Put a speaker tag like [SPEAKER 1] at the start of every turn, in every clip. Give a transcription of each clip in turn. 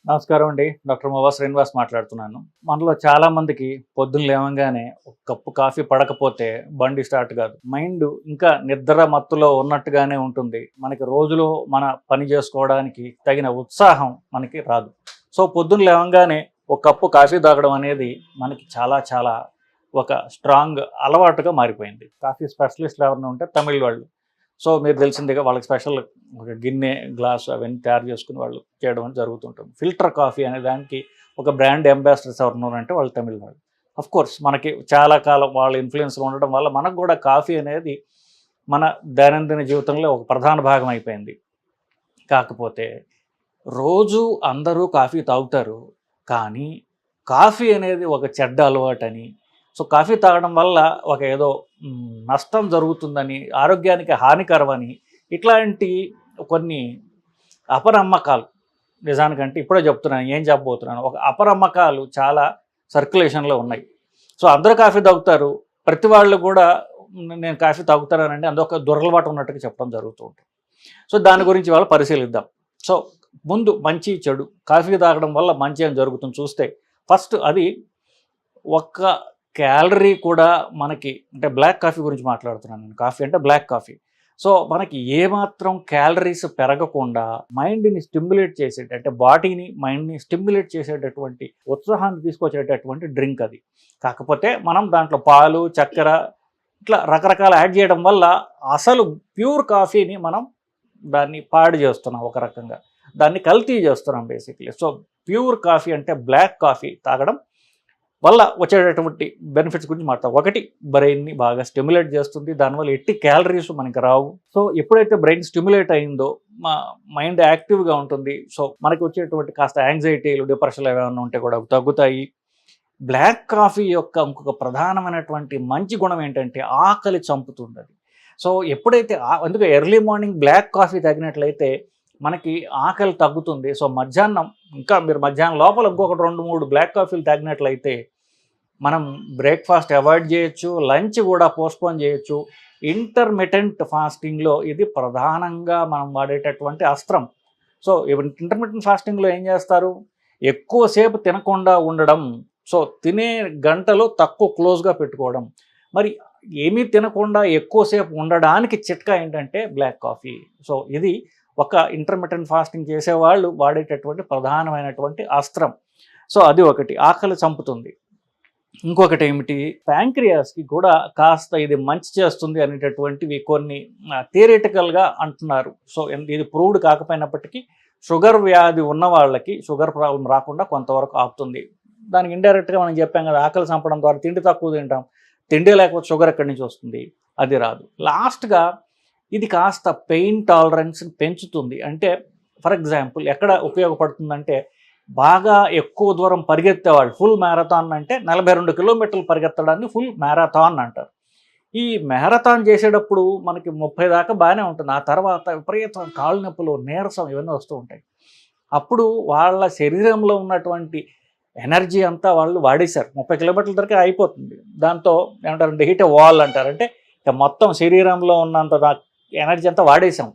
[SPEAKER 1] నమస్కారం అండి. డాక్టర్ మోవా శ్రీనివాస్ మాట్లాడుతున్నాను. మనలో చాలా మందికి పొద్దున్న లేవంగానే ఒక కప్పు కాఫీ పడకపోతే బండి స్టార్ట్ కాదు. మైండ్ ఇంకా నిద్ర మత్తులో ఉన్నట్టుగానే ఉంటుంది. మనకి రోజులో మన పని చేసుకోవడానికి తగిన ఉత్సాహం మనకి రాదు. సో పొద్దున్న లేవంగానే ఒక కప్పు కాఫీ తాగడం అనేది మనకి చాలా చాలా ఒక స్ట్రాంగ్ అలవాటుగా మారిపోయింది. కాఫీ స్పెషలిస్టులు ఎవరైనా ఉంటే తమిళ్ వాళ్ళు. సో మీరు తెలిసిందిగా వాళ్ళకి స్పెషల్ ఒక గిన్నె గ్లాసు అవన్నీ తయారు చేసుకుని వాళ్ళు చేయడం అని జరుగుతుంటుంది. ఫిల్టర్ కాఫీ అనే దానికి ఒక బ్రాండ్ అంబాసిడర్స్ ఎవరు ఉన్నారంటే వాళ్ళు తమిళ వాళ్ళు. కోర్స్ మనకి చాలా కాలం వాళ్ళ ఇన్ఫ్లుయెన్స్లో ఉండడం వల్ల మనకు కూడా కాఫీ అనేది మన దైనందిన జీవితంలో ఒక ప్రధాన భాగం అయిపోయింది. కాకపోతే రోజు అందరూ కాఫీ తాగుతారు, కానీ కాఫీ అనేది ఒక చెడ్డ అలవాటని, సో కాఫీ తాగడం వల్ల ఒక ఏదో నష్టం జరుగుతుందని, ఆరోగ్యానికి హానికరమని, ఇట్లాంటి కొన్ని అపనమ్మకాలు, నిజానికంటే ఇప్పుడే చెప్తున్నాను, ఏం చెప్పబోతున్నాను, ఒక అపనమ్మకాలు చాలా సర్క్యులేషన్లో ఉన్నాయి. సో అందరూ కాఫీ తాగుతారు, ప్రతి వాళ్ళు కూడా నేను కాఫీ తాగుతానండి అదొక దురలవాటు ఉన్నట్టుగా చెప్పడం జరుగుతూ ఉంటుంది. సో దాని గురించి వాళ్ళు పరిశీలిద్దాం. సో ముందు మంచి చెడు, కాఫీ తాగడం వల్ల మంచి ఏం జరుగుతుంది చూస్తే, ఫస్ట్ అది ఒక్క క్యాలరీ కూడా మనకి, అంటే బ్లాక్ కాఫీ గురించి మాట్లాడుతున్నాను నేను, కాఫీ అంటే బ్లాక్ కాఫీ. సో మనకి ఏమాత్రం క్యాలరీస్ పెరగకుండా మైండ్ని స్టిమ్యులేట్ చేసేట, అంటే బాడీని మైండ్ని స్టిమ్యులేట్ చేసేటటువంటి ఉత్సాహాన్ని తీసుకొచ్చేటటువంటి డ్రింక్ అది. కాకపోతే మనం దాంట్లో పాలు, చక్కెర ఇట్లా రకరకాల యాడ్ చేయడం వల్ల అసలు ప్యూర్ కాఫీని మనం దాన్ని పాడు చేస్తున్నాం, ఒక రకంగా దాన్ని కల్తీ చేస్తున్నాం బేసిక్లీ. సో ప్యూర్ కాఫీ అంటే బ్లాక్ కాఫీ తాగడం వల్ల వచ్చేటటువంటి బెనిఫిట్స్ గురించి మాట్లాడతాం. ఒకటి, బ్రెయిన్ని బాగా స్టిమ్యులేట్ చేస్తుంది, దానివల్ల ఎట్టి క్యాలరీస్ మనకి రావు. సో ఎప్పుడైతే బ్రెయిన్ స్టిమ్యులేట్ అయిందో మా మైండ్ యాక్టివ్గా ఉంటుంది. సో మనకి వచ్చేటువంటి కాస్త యాంగ్జైటీలు, డిప్రెషన్లు ఏమైనా ఉంటే కూడా తగ్గుతాయి. బ్లాక్ కాఫీ యొక్క ఇంకొక ప్రధానమైనటువంటి మంచి గుణం ఏంటంటే ఆకలి చంపుతుంది అది. సో ఎప్పుడైతే అందుకే ఎర్లీ మార్నింగ్ బ్లాక్ కాఫీ తాగినట్లయితే మనకి ఆకలి తగ్గుతుంది. సో మధ్యాహ్నం, ఇంకా మీరు మధ్యాహ్నం లోపల ఇంకొకటి 2-3 బ్లాక్ కాఫీలు తాగినట్లయితే మనం బ్రేక్ఫాస్ట్ అవాయిడ్ చేయొచ్చు, లంచ్ కూడా పోస్ట్పోన్ చేయొచ్చు. ఇంటర్మిటెంట్ ఫాస్టింగ్లో ఇది ప్రధానంగా మనం వాడేటటువంటి అస్త్రం. సో ఇంటర్మిటెంట్ ఫాస్టింగ్లో ఏం చేస్తారు, ఎక్కువసేపు తినకుండా ఉండడం. సో తినే గంటలో తక్కువ క్లోజ్గా పెట్టుకోవడం. మరి ఏమీ తినకుండా ఎక్కువసేపు ఉండడానికి చిట్కా ఏంటంటే బ్లాక్ కాఫీ. సో ఇది ఒక ఇంటర్మిటెంట్ ఫాస్టింగ్ చేసేవాళ్ళు వాడేటటువంటి ప్రధానమైనటువంటి అస్త్రం. సో అది ఒకటి, ఆకలి చంపుతుంది. ఇంకొకటి ఏమిటి, ప్యాంక్రియాస్కి కూడా కాస్త ఇది మంచి చేస్తుంది అనేటటువంటివి కొన్ని థియరిటికల్గా అంటున్నారు. సో ఇది ప్రూవ్డ్ కాకపోయినప్పటికీ షుగర్ వ్యాధి ఉన్న వాళ్ళకి షుగర్ ప్రాబ్లం రాకుండా కొంతవరకు ఆపుతుంది. దానికి ఇండైరెక్ట్గా మనం చెప్పాం కదా, ఆకలి చంపడం ద్వారా తిండి తక్కువ తింటాం, తిండి లేకపోతే షుగర్ ఎక్కడి నుంచి వస్తుంది, అది రాదు. లాస్ట్గా ఇది కాస్త పెయిన్ టాలరెన్స్ని పెంచుతుంది. అంటే ఫర్ ఎగ్జాంపుల్ ఎక్కడ ఉపయోగపడుతుందంటే, బాగా ఎక్కువ దూరం పరిగెత్తేవాళ్ళు, ఫుల్ మ్యారథాన్ అంటే 42 కిలోమీటర్లు పరిగెత్తడాన్ని ఫుల్ మ్యారథాన్ అంటారు. ఈ మ్యారథాన్ చేసేటప్పుడు మనకి 30 దాకా బాగానే ఉంటుంది, ఆ తర్వాత విపరీతం కాళ్ళు నొప్పులు, నీరసం ఇవన్నీ వస్తూ ఉంటాయి. అప్పుడు వాళ్ళ శరీరంలో ఉన్నటువంటి ఎనర్జీ అంతా వాళ్ళు వాడేశారు, 30 కిలోమీటర్ల వరకు అయిపోతుంది. దాంతో ఏమంటారంటే హీట్ వాల్ అంటారు, అంటే ఇక మొత్తం శరీరంలో ఉన్నంత ఎనర్జీ అంతా వాడేసాం,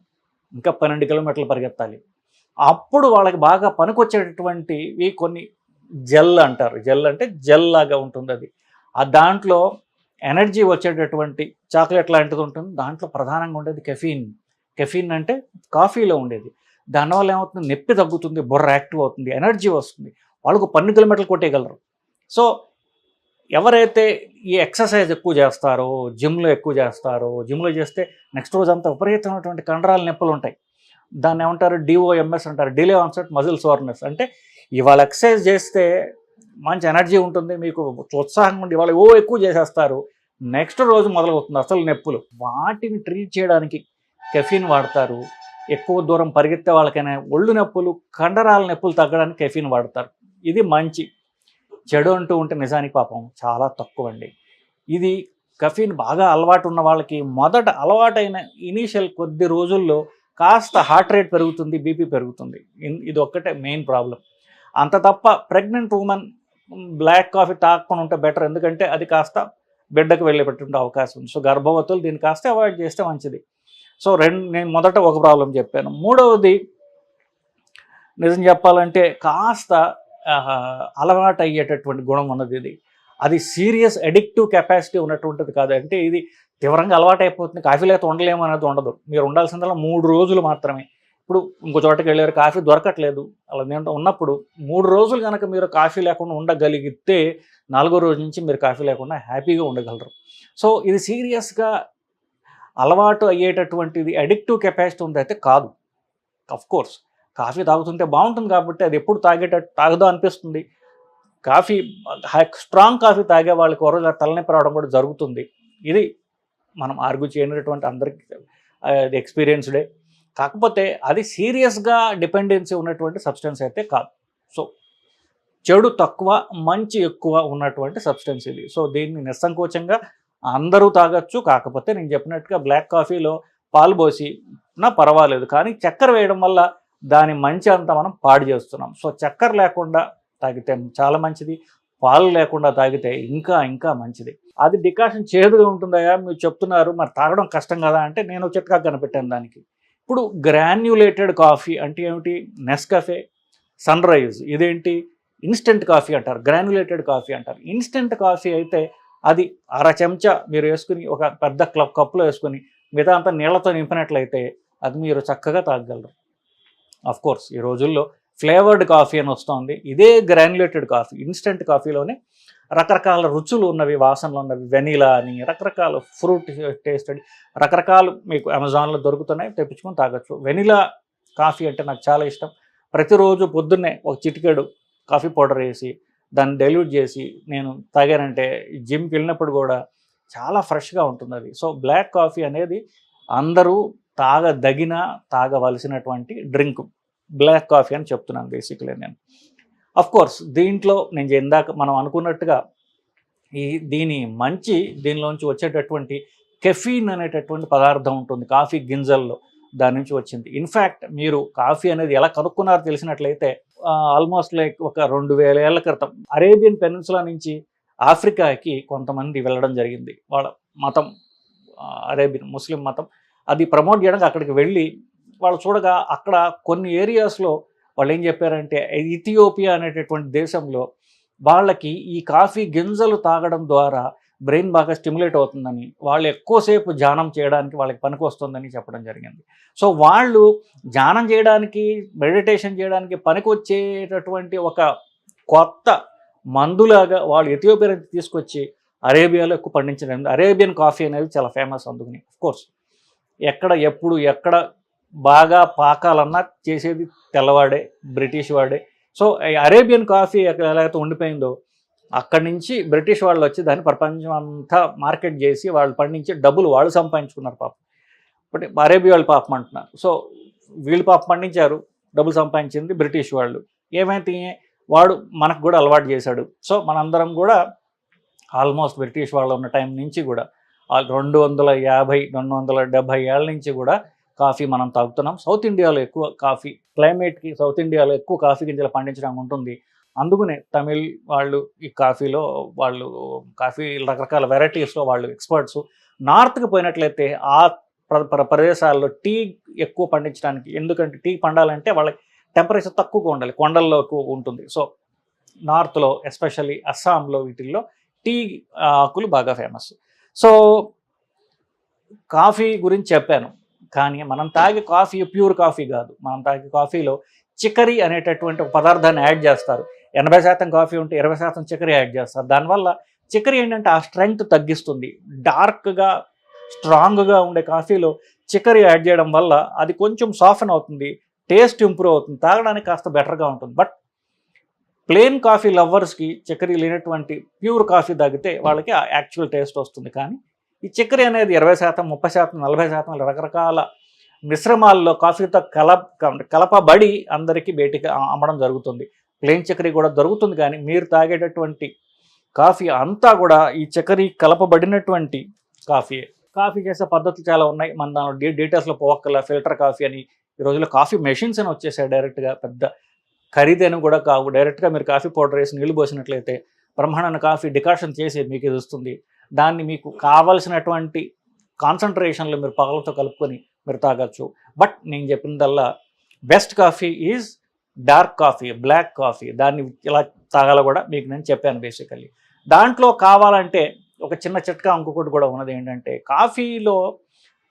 [SPEAKER 1] ఇంకా 12 కిలోమీటర్లు పరిగెత్తాలి. అప్పుడు వాళ్ళకి బాగా పనికొచ్చేటటువంటివి కొన్ని జెల్ అంటారు. జెల్ అంటే జెల్ లాగా ఉంటుంది అది. ఆ దాంట్లో ఎనర్జీ వచ్చేటటువంటి చాక్లెట్ లాంటిది ఉంటుంది, దాంట్లో ప్రధానంగా ఉండేది కెఫీన్. కెఫీన్ అంటే కాఫీలో ఉండేది. దానివల్ల ఏమవుతుంది, నొప్పి తగ్గుతుంది, బుర్ర యాక్టివ్ అవుతుంది, ఎనర్జీ వస్తుంది, వాళ్ళకు 12 కిలోమీటర్లు కొట్టేయగలరు. సో ఎవరైతే ఈ ఎక్సర్సైజ్ ఎక్కువ చేస్తారో, జిమ్లో ఎక్కువ చేస్తారో, జిమ్లో చేస్తే నెక్స్ట్ రోజు అంతా విపరీతమైనటువంటి కండరాల నొప్పులు ఉంటాయి. దాన్ని ఏమంటారు, డిఓఎంఎస్ అంటారు, డిలే ఆన్సెట్ మజిల్ సోర్నెస్. అంటే ఇవాళ ఎక్సర్సైజ్ చేస్తే మంచి ఎనర్జీ ఉంటుంది, మీకు ఉత్సాహంగా ఉండి ఇవాళ ఎక్కువ చేసేస్తారు, నెక్స్ట్ రోజు మొదలవుతుంది అసలు నొప్పులు. వాటిని ట్రీట్ చేయడానికి కెఫీన్ వాడతారు. ఎక్కువ దూరం పరిగెత్తే వాళ్ళకైనా ఒళ్ళు నొప్పులు, కండరాల నొప్పులు తగ్గడానికి కెఫీన్ వాడతారు. ఇది మంచి. చెడు అంటూ ఉంటే నిజానికి పాపం చాలా తక్కువ అండి. ఇది కెఫీన్ బాగా అలవాటు ఉన్న వాళ్ళకి మొదట అలవాటైన ఇనీషియల్ కొద్ది రోజుల్లో కాస్త హార్ట్ రేట్ పెరుగుతుంది, బీపీ పెరుగుతుంది. ఇది ఒక్కటే మెయిన్ ప్రాబ్లం. అంత తప్ప ప్రెగ్నెంట్ ఉమెన్ బ్లాక్ కాఫీ తాగకుండా ఉంటే బెటర్, ఎందుకంటే అది కాస్త బిడ్డకు వెళ్ళేటటువంటి అవకాశం ఉంది. సో గర్భవతులు దీన్ని కాస్త అవాయిడ్ చేస్తే మంచిది. సో నేను మొదట ఒక ప్రాబ్లం చెప్పాను. మూడవది, నిజం చెప్పాలంటే కాస్త అలవాటు అయ్యేటటువంటి గుణం ఉన్నది ఇది. అది సీరియస్ అడిక్టివ్ కెపాసిటీ ఉన్నటువంటిది కాదు. అంటే ఇది తీవ్రంగా అలవాటు అయిపోతుంది, కాఫీ లేకపోతే ఉండలేము అనేది ఉండదు. మీరు ఉండాల్సిందల్లా 3 రోజులు మాత్రమే. ఇప్పుడు ఇంకో చోటకి వెళ్ళారు, కాఫీ దొరకట్లేదు, అలా ఉన్నప్పుడు 3 రోజులు కనుక మీరు కాఫీ లేకుండా ఉండగలిగితే 4వ రోజు నుంచి మీరు కాఫీ లేకుండా హ్యాపీగా ఉండగలరు. సో ఇది సీరియస్గా అలవాటు అయ్యేటటువంటిది అడిక్టివ్ కెపాసిటీ ఉందైతే కాదు. కోర్స్ కాఫీ తాగుతుంటే బాగుంటుంది కాబట్టి అది ఎప్పుడు తాగుదా అనిపిస్తుంది. కాఫీ స్ట్రాంగ్ కాఫీ తాగే వాళ్ళకి ఒక రోజు తలనొప్పి రావడం కూడా జరుగుతుంది. ఇది మనం ఆర్గ్యూ చేయనటువంటి అందరికీ ఎక్స్పీరియన్స్డే. కాకపోతే అది సీరియస్గా డిపెండెన్సీ ఉన్నటువంటి సబ్స్టెన్స్ అయితే కాదు. సో చెడు తక్కువ, మంచి ఎక్కువ ఉన్నటువంటి సబ్స్టెన్స్ ఇది. సో దీన్ని నిస్సంకోచంగా అందరూ తాగొచ్చు. కాకపోతే నేను చెప్పినట్టుగా బ్లాక్ కాఫీలో పాలు పోసినా పర్వాలేదు, కానీ చక్కెర వేయడం వల్ల దాని మంచి అంతా మనం పాడు చేస్తున్నాం. సో చక్కెర లేకుండా తాగితే చాలా మంచిది, పాలు లేకుండా తాగితే ఇంకా ఇంకా మంచిది. అది డికాషన్ చేదుగా ఉంటుందయా మీరు చెప్తున్నారు, మరి తాగడం కష్టం కదా అంటే నేను చిట్కా కనిపెట్టాను దానికి. ఇప్పుడు గ్రాన్యులేటెడ్ కాఫీ అంటే ఏమిటి? నెస్కాఫే, సన్ రైజ్, ఇదేంటి ఇన్స్టెంట్ కాఫీ అంటారు, గ్రాన్యులేటెడ్ కాఫీ అంటారు. ఇన్స్టెంట్ కాఫీ అయితే అది 1/2 చెంచా మీరు వేసుకుని ఒక పెద్ద కప్పులో వేసుకుని మిగతా అంతా నీళ్లతో నింపినట్లయితే అది మీరు చక్కగా తాగగలరు. కోర్స్ ఈ రోజుల్లో ఫ్లేవర్డ్ కాఫీ అని వస్తుంది. ఇదే గ్రాన్యులేటెడ్ కాఫీ, ఇన్స్టెంట్ కాఫీలోనే రకరకాల రుచులు ఉన్నవి, వాసనలు ఉన్నవి, వెనీలా అని రకరకాల ఫ్రూట్ టేస్టెడ్ రకరకాలు మీకు అమెజాన్లో దొరుకుతున్నాయి, తెప్పించుకొని తాగొచ్చు. వెనీలా కాఫీ అంటే నాకు చాలా ఇష్టం. ప్రతిరోజు పొద్దున్నే ఒక చిటికెడు కాఫీ పౌడర్ వేసి దాన్ని డైల్యూట్ చేసి నేను తాగానంటే జిమ్కి వెళ్ళినప్పుడు కూడా చాలా ఫ్రెష్గా ఉంటుంది అది. సో బ్లాక్ కాఫీ అనేది అందరూ తాగవలసినటువంటి డ్రింక్ బ్లాక్ కాఫీ అని చెప్తున్నాను బేసిక్లీ నేను. కోర్స్ దీంట్లో నేను ఇందాక మనం అనుకున్నట్టుగా దీనిలోంచి వచ్చేటటువంటి కెఫీన్ అనేటటువంటి పదార్థం ఉంటుంది కాఫీ గింజల్లో, దాని నుంచి వచ్చింది. ఇన్ఫ్యాక్ట్ మీరు కాఫీ అనేది ఎలా కనుక్కున్నారో తెలిసినట్లయితే ఆల్మోస్ట్ లైక్ ఒక 2000 ఏళ్ల క్రితం అరేబియన్ పెనిన్సులా నుంచి ఆఫ్రికాకి కొంతమంది వెళ్ళడం జరిగింది. వాళ్ళ మతం అరేబియన్ ముస్లిం మతం, అది ప్రమోట్ చేయడానికి అక్కడికి వెళ్ళి వాళ్ళు చూడగా అక్కడ కొన్ని ఏరియాస్లో వాళ్ళు ఏం చెప్పారంటే ఇథియోపియా అనేటటువంటి దేశంలో వాళ్ళకి ఈ కాఫీ గింజలు తాగడం ద్వారా బ్రెయిన్ బాగా స్టిమ్యులేట్ అవుతుందని, వాళ్ళు ఎక్కువసేపు ధ్యానం చేయడానికి వాళ్ళకి పనికి వస్తుందని చెప్పడం జరిగింది. సో వాళ్ళు ధ్యానం చేయడానికి, మెడిటేషన్ చేయడానికి పనికి వచ్చేటటువంటి ఒక కొత్త మందులాగా వాళ్ళు ఇథియోపియా నుంచి తీసుకొచ్చి అరేబియాలో ఎక్కువ పండించడం. అరేబియన్ కాఫీ అనేది చాలా ఫేమస్. అందుకని కోర్స్ ఎక్కడ బాగా పాకాలన్నా చేసేది తెల్లవాడే, బ్రిటిష్ వాడే. సో అరేబియన్ కాఫీ ఎలాగైతే ఉండిపోయిందో అక్కడి నుంచి బ్రిటిష్ వాళ్ళు వచ్చి దాన్ని ప్రపంచం అంతా మార్కెట్ చేసి వాళ్ళు పండించి డబ్బులు వాళ్ళు సంపాదించుకున్నారు పాపం. బట్ అరేబియా వాళ్ళు పాపం అంటున్నారు. సో వీళ్ళు పాపం పండించారు, డబ్బులు సంపాదించింది బ్రిటిష్ వాళ్ళు. ఏమైతే వాడు మనకు కూడా అలవాటు చేశాడు. సో మనందరం కూడా ఆల్మోస్ట్ బ్రిటిష్ వాళ్ళు ఉన్న టైం నుంచి కూడా 250-270 ఏళ్ళ నుంచి కూడా కాఫీ మనం తాగుతున్నాం. సౌత్ ఇండియాలో ఎక్కువ కాఫీ క్లైమేట్కి సౌత్ ఇండియాలో ఎక్కువ కాఫీ గింజలు పండించడం ఉంటుంది. అందుకనే తమిళ్ వాళ్ళు ఈ కాఫీలో వాళ్ళు కాఫీ రకరకాల వెరైటీస్లో వాళ్ళు ఎక్స్పర్ట్స్. నార్త్కి పోయినట్లయితే ఆ ప్రదేశాల్లో టీ ఎక్కువ పండించడానికి, ఎందుకంటే టీ పండాలంటే వాళ్ళకి టెంపరేచర్ తక్కువగా ఉండాలి, కొండల్లో ఎక్కువ ఉంటుంది. సో నార్త్లో ఎస్పెషల్లీ అస్సాంలో వీటిల్లో టీ ఆకులు బాగా ఫేమస్. సో కాఫీ గురించి చెప్పాను, కానీ మనం తాగే కాఫీ ప్యూర్ కాఫీ కాదు. మనం తాగే కాఫీలో చిక్కరీ అనేటటువంటి ఒక పదార్థాన్ని యాడ్ చేస్తారు. 80% కాఫీ ఉంటే 20% చిక్కరీ యాడ్ చేస్తారు. దానివల్ల చిక్కరీ ఏంటంటే ఆ స్ట్రెంగ్త్ తగ్గిస్తుంది. డార్క్గా స్ట్రాంగ్గా ఉండే కాఫీలో చిక్కరీ యాడ్ చేయడం వల్ల అది కొంచెం సాఫ్ట్ అవుతుంది, టేస్ట్ ఇంప్రూవ్ అవుతుంది, తాగడానికి కాస్త బెటర్గా ఉంటుంది. బట్ ప్లెయిన్ కాఫీ లవర్స్కి చక్కెర లేనటువంటి ప్యూర్ కాఫీ తాగితే వాళ్ళకి యాక్చువల్ టేస్ట్ వస్తుంది. కానీ ఈ చక్కెర అనేది 20%, 30%, 40% రకరకాల మిశ్రమాల్లో కాఫీతో కలపబడి అందరికీ బయటికి అమ్మడం జరుగుతుంది. ప్లెయిన్ చక్కెర కూడా దొరుకుతుంది, కానీ మీరు తాగేటటువంటి కాఫీ అంతా కూడా ఈ చక్కెర కలపబడినటువంటి కాఫీయే. కాఫీ చేసే పద్ధతులు చాలా ఉన్నాయి, మన దానిలో డీటెయిల్స్లో పోవక్కల. ఫిల్టర్ కాఫీ అని ఈ రోజుల్లో కాఫీ మెషిన్స్ అని వచ్చేసాయి డైరెక్ట్గా, పెద్ద ఖరీదైన కూడా కావు. డైరెక్ట్గా మీరు కాఫీ పౌడర్ వేసి నీళ్ళు పోసినట్లయితే బ్రహ్మాండమైన కాఫీ డికాషన్ చేసి మీకు ఇది వస్తుంది. దాన్ని మీకు కావలసినటువంటి కాన్సన్ట్రేషన్లో మీరు పగలతో కలుపుకొని మీరు తాగొచ్చు. బట్ నేను చెప్పినదల్లా best coffee is dark coffee, black coffee దాన్ని ఇలా తాగాలో కూడా మీకు నేను చెప్పాను బేసికల్లీ. దాంట్లో కావాలంటే ఒక చిన్న చిట్కా ఇంకొకటి కూడా ఉన్నది ఏంటంటే, కాఫీలో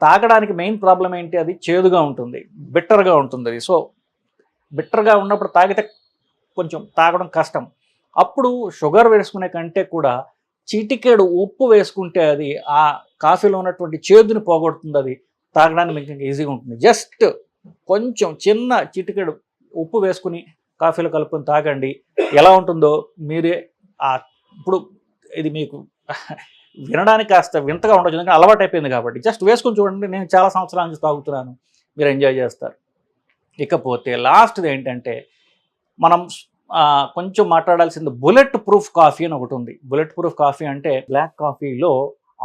[SPEAKER 1] తాగడానికి మెయిన్ ప్రాబ్లం ఏంటి, అది చేదుగా ఉంటుంది, బిట్టర్గా ఉంటుంది అది. సో బిట్టర్గా ఉన్నప్పుడు తాగితే కొంచెం తాగడం కష్టం. అప్పుడు షుగర్ వేసుకునే కంటే కూడా చిటికెడు ఉప్పు వేసుకుంటే అది ఆ కాఫీలో ఉన్నటువంటి చేదుని పోగొడుతుంది. అది తాగడానికి మీకు ఇంకా ఈజీగా ఉంటుంది. జస్ట్ కొంచెం చిన్న చిటికెడు ఉప్పు వేసుకుని కాఫీలో కలుపుకొని తాగండి, ఎలా ఉంటుందో మీరే. ఇప్పుడు ఇది మీకు వినడానికి కాస్త వింతగా ఉండొచ్చు, ఎందుకంటే అలవాటు అయిపోయింది కాబట్టి. జస్ట్ వేసుకొని చూడండి, నేను చాలా సంవత్సరాల నుంచి తాగుతున్నాను, మీరు ఎంజాయ్ చేస్తారు. ఇకపోతే లాస్ట్ది ఏంటంటే, మనం కొంచెం మాట్లాడాల్సింది బుల్లెట్ ప్రూఫ్ కాఫీ అని ఒకటి ఉంది. బుల్లెట్ ప్రూఫ్ కాఫీ అంటే బ్లాక్ కాఫీలో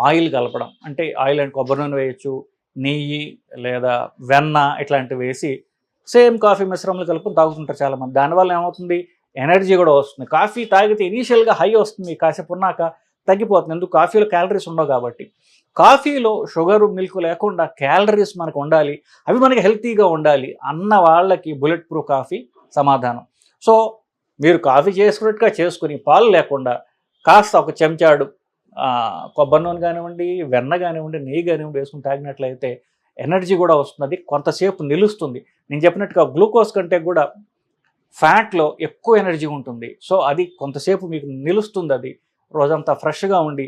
[SPEAKER 1] ఆయిల్ కలపడం, అంటే ఆయిల్ అంటే కొబ్బరి నూనె వేయచ్చు, నెయ్యి లేదా వెన్న ఇట్లాంటివి వేసి సేమ్ కాఫీ మిశ్రమంలో కలుపుకొని తాగుతుంటారు చాలామంది. దానివల్ల ఏమవుతుంది, ఎనర్జీ కూడా వస్తుంది. కాఫీ తాగితే ఇనీషియల్గా హై వస్తుంది, కాసేపు ఉన్నాక తగ్గిపోతుంది. ఎందుకు, కాఫీలో క్యాలరీస్ ఉండవు కాబట్టి. కాఫీలో షుగరు మిల్క్ లేకుండా క్యాలరీస్ మనకు ఉండాలి, అవి మనకి హెల్తీగా ఉండాలి అన్న వాళ్ళకి బుల్లెట్ ప్రూఫ్ కాఫీ సమాధానం. సో మీరు కాఫీ చేసుకున్నట్టుగా చేసుకుని పాలు లేకుండా కాస్త ఒక చెంచాడు కొబ్బరి నూనె కానివ్వండి, వెన్న కానివ్వండి, నెయ్యి కానివ్వండి వేసుకుని తాగినట్లయితే ఎనర్జీ కూడా వస్తుంది, కొంతసేపు నిలుస్తుంది. నేను చెప్పినట్టుగా గ్లూకోజ్ కంటే కూడా ఫ్యాట్లో ఎక్కువ ఎనర్జీ ఉంటుంది. సో అది కొంతసేపు మీకు నిలుస్తుంది, అది రోజంతా ఫ్రెష్గా ఉండి.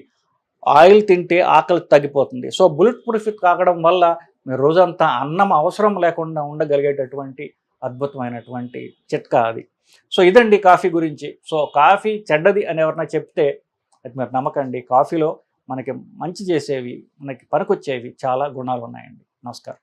[SPEAKER 1] ఆయిల్ తింటే ఆకలి తగ్గిపోతుంది. సో బుల్లెట్ ప్రూఫ్ తాగడం వల్ల మీరు రోజంతా అన్నం అవసరం లేకుండా ఉండగలిగేటటువంటి అద్భుతమైనటువంటి చిట్కా అది. సో ఇదండి కాఫీ గురించి. సో కాఫీ చెడ్డది అని ఎవరన్నా చెప్తే అది మీరు నమ్మకండి. కాఫీలో మనకి మంచి చేసేవి, మనకి పనికొచ్చేవి చాలా గుణాలు ఉన్నాయండి. నమస్కారం.